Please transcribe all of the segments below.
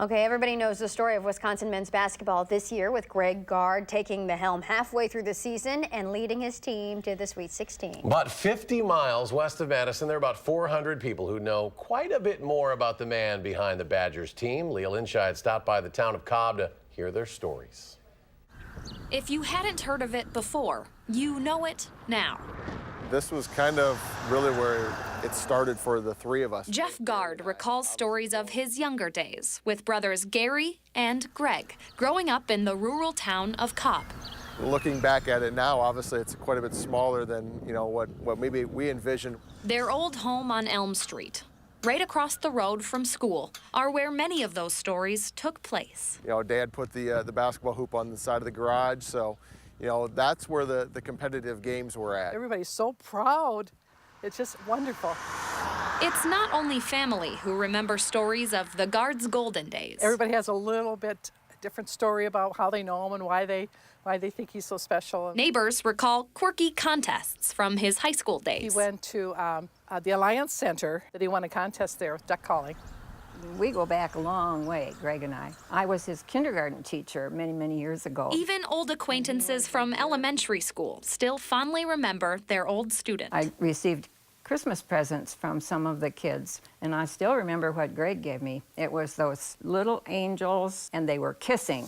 Okay, everybody knows the story of Wisconsin men's basketball this year, with Greg Gard taking the helm halfway through the season and leading his team to the Sweet 16. About 50 miles west of Madison, there are about 400 people who know quite a bit more about the man behind the Badgers team. Leah Linscheid stopped by the town of Cobb to hear their stories. If you hadn't heard of it before, you know it now. This was kind of really where it started for the three of us. Jeff Gard recalls stories of his younger days with brothers Gary and Greg, growing up in the rural town of Cobb. Looking back at it now, obviously it's quite a bit smaller than what maybe we envisioned. Their old home on Elm Street, right across the road from school, are where many of those stories took place. Dad put the basketball hoop on the side of the garage, so that's where the competitive games were at. Everybody's so proud. It's just wonderful. It's not only family who remember stories of the Gard's golden days. Everybody has a little bit different story about how they know him and why they think he's so special. Neighbors recall quirky contests from his high school days. He went to the Alliance Center, that he won a contest there with duck calling. We go back a long way, Greg and I. I was his kindergarten teacher many, many years ago. Even old acquaintances from elementary school still fondly remember their old student. I received Christmas presents from some of the kids, and I still remember what Greg gave me. It was those little angels, and they were kissing.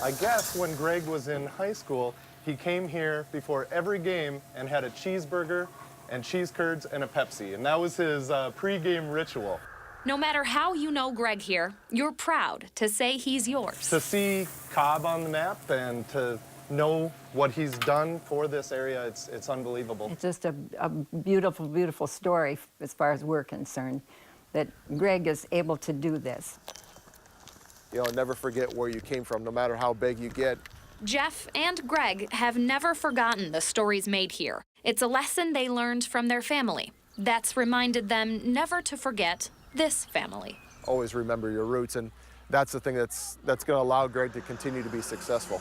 I guess when Greg was in high school, he came here before every game and had a cheeseburger and cheese curds and a Pepsi, and that was his pre-game ritual. No matter how you know Greg here, you're proud to say he's yours. To see Cobb on the map and to know what he's done for this area, it's unbelievable. It's just a beautiful, beautiful story as far as we're concerned, that Greg is able to do this. Never forget where you came from, no matter how big you get. Jeff and Greg have never forgotten the stories made here. It's a lesson they learned from their family that's reminded them never to forget this family. Always remember your roots, and that's the thing that's going to allow Greg to continue to be successful.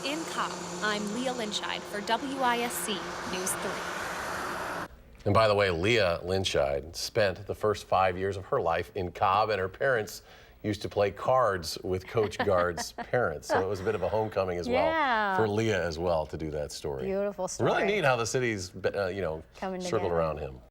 In Cobb, I'm Leah Linscheid for WISC News 3. And by the way, Leah Linscheid spent the first 5 years of her life in Cobb, and her parents used to play cards with Coach Gard's parents. So it was a bit of a homecoming as well for Leah as well to do that story. Beautiful story. Really neat how the city's, Coming circled together. around him.